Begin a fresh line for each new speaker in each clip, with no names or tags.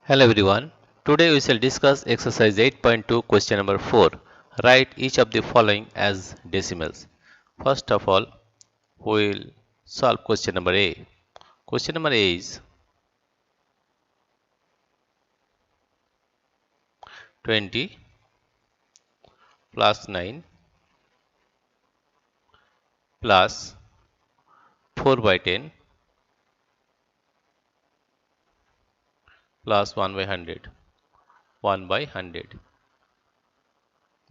Hello everyone. Today we shall discuss exercise 8.2 question number 4. Write each of the following as decimals. First of all, we will solve question number A. Question number A is 20 plus 9 plus 4 by 10 plus 1 by 100. 1 by 100.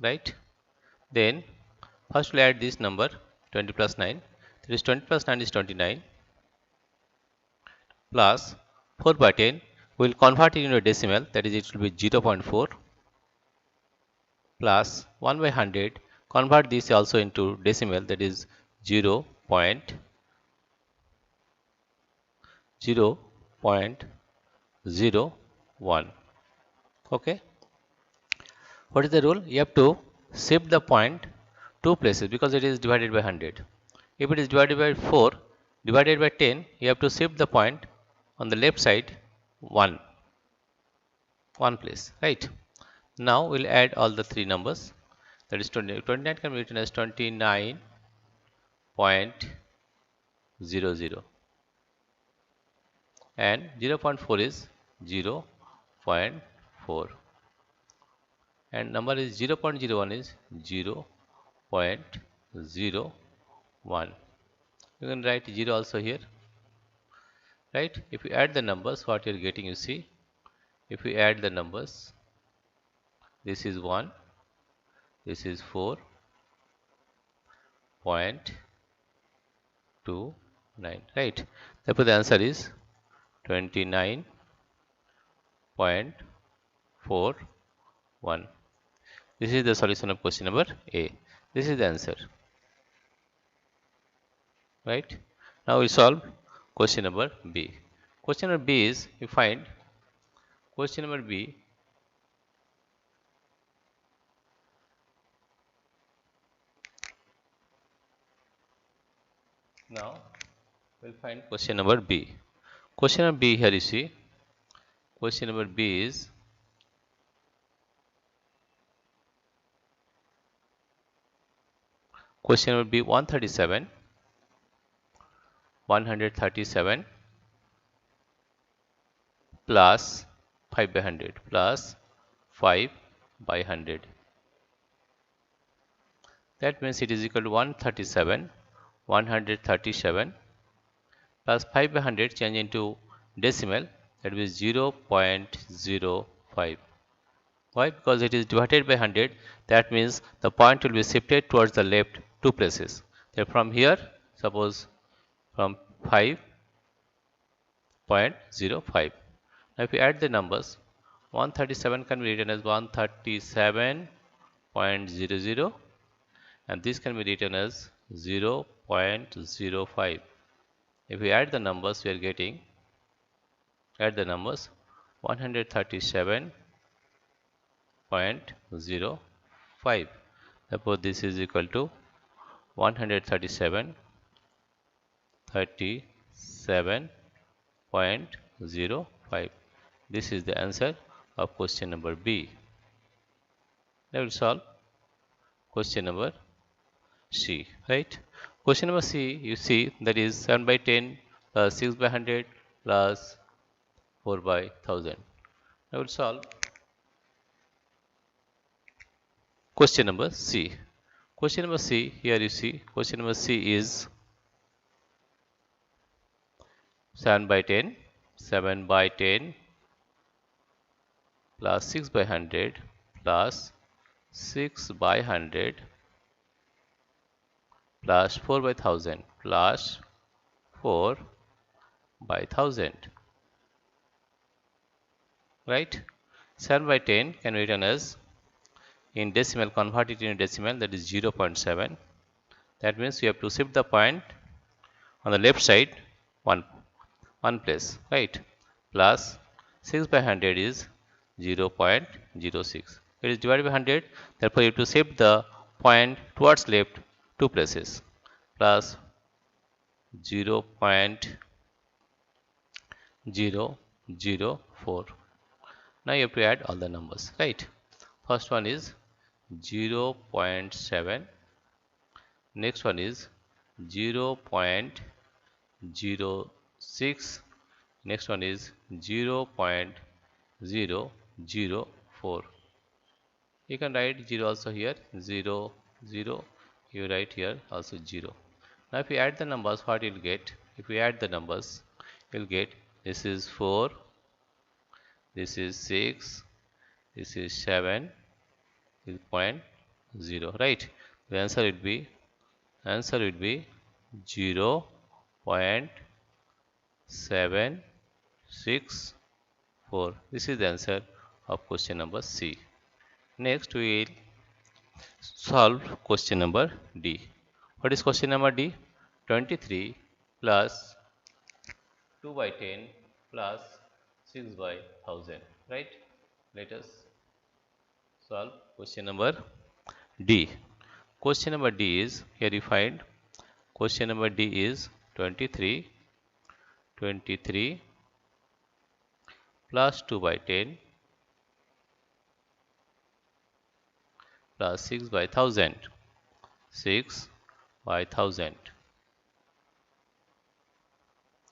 Right? Then first we'll add this number 20 plus 9. That is 20 plus 9 is 29 plus 4 by 10. We will convert it into a decimal, that is it will be 0.4 plus 1 by 100. Convert this also into decimal, that is 0.01. Okay. What is the rule? You have to shift the point two places because it is divided by 100. If it is divided by 4, divided by 10, you have to shift the point on the left side one place, right? Now we'll add all the three numbers. That is 29 can be written as 29.00 and 0.4 is 0.4 and number is 0.01 is 0.01. You can write 0 also here, right? If you add the numbers, what you are getting, you see, if you add the numbers, this is 1, this is 4.29, right? Therefore the answer is 29.41. This is the solution of question number A. This is the answer, right? Now we solve question number B. Question number B is, you find question number B. Now we'll find question number B. Question number B, here you see, question number B is question number B 137 plus 5 by 100 plus 5 by 100. That means it is equal to 137 plus 5 by 100 change into decimal, that is 0.05. Why? Because it is divided by 100, that means the point will be shifted towards the left two places. Then from here, suppose from 5.05. Now if you add the numbers, 137 can be written as 137.00 and this can be written as 0.05. If we add the numbers, we are getting, add the numbers, 137.05. Therefore this is equal to 137.05. This is the answer of question number B. Now we'll solve question number C, right? Question number C, you see, that is 7 by 10 plus 6 by 100 plus 4 by 1000. Now we'll solve question number C. Question number C, here you see, question number C is 7 by 10 plus 6 by 100 plus 6 by 100 plus 4 by 1000 plus 4 by 1000, right? 7 by 10 can be written as, in decimal, convert it into decimal, that is 0.7. That means you have to shift the point on the left side one place, right? Plus 6 by 100 is 0.06. It is divided by 100, therefore you have to shift the point towards left two places, plus 0.004. Now you have to add all the numbers, right? First one is 0.7. Next one is 0.06. Next one is 0.004. You can write 0 also here, 0, 0. You write here also 0. Now if you add the numbers, what you'll get? If you add the numbers, you'll get this is 4, this is 6, this is 7, this is 0.0, right? The answer would be 0.764. This is the answer of question number C. Next we will solve question number D. What is question number D? 23 plus 2 by 10 plus 6 by 1000, right? Let us solve question number D. Question number D is, here you find question number D is 23 plus 2 by 10 plus 6 by 1000. 6 by 1000,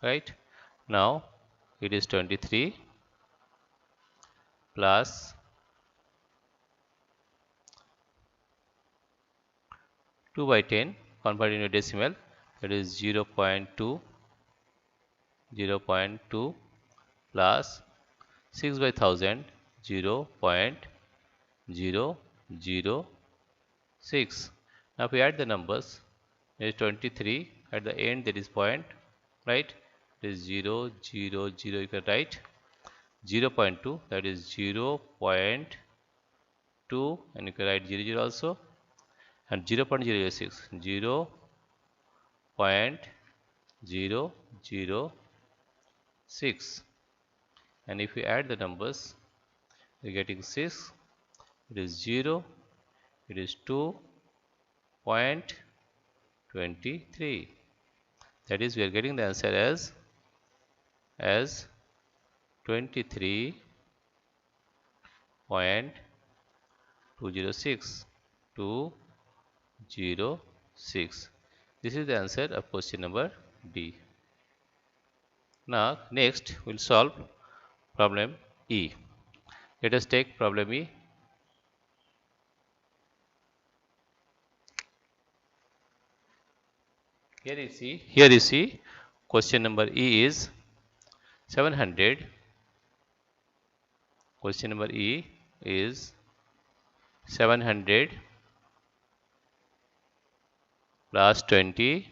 right? Now it is 23 plus 2 by 10 converted into decimal, that is 0.2 plus 6 by 1000 0.006. Now if we add the numbers, it is 23 at the end, there is point, right? It is 0, 0, 0. You can write 0.2, that is 0.2, and you can write 0, 0 also, and 0.006, 0.006. And if we add the numbers, we are getting 6, it is 0, it is 2.23. That is, we are getting the answer as 23.206. 206. This is the answer of question number D. Now next we'll solve problem E. Let us take problem E. Here you see question number E is 700. Question number E is 700 plus 20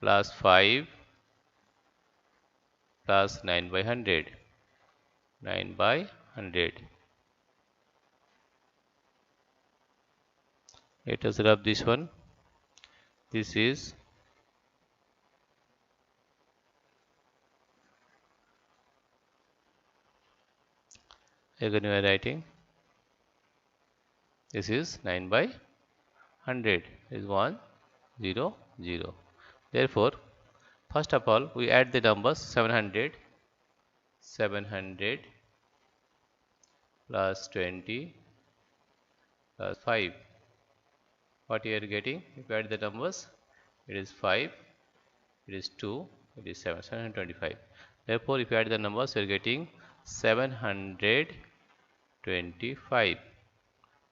plus 5 plus 9 by 100. 9 by 100. Let us rub this one. This is again we are writing, this is 9 by 100 is 1 0 0. Therefore first of all we add the numbers 700 plus 20 plus 5. What you are getting? If you add the numbers, it is 5, it is 2, it is 7, 725. Therefore if you add the numbers, you are getting 725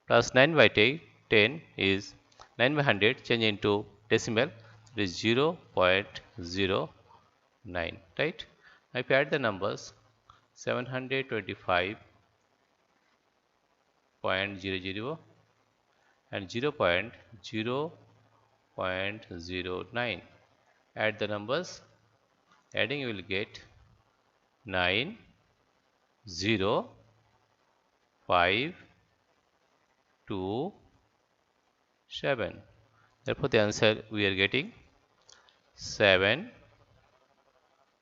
plus 9 by 10 is 9 by 100, change into decimal, it is 0.09, right? Now if you add the numbers, 725.00 and 0.09. Add the numbers, adding you will get 9 0 5 2 7. Therefore the answer we are getting 7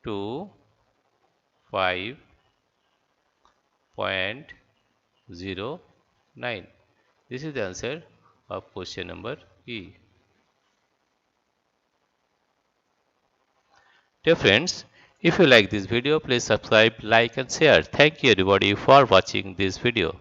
2 5.09. This is the answer of question number E. Dear friends, If you like this video, please subscribe, like and share. Thank you everybody for watching this video.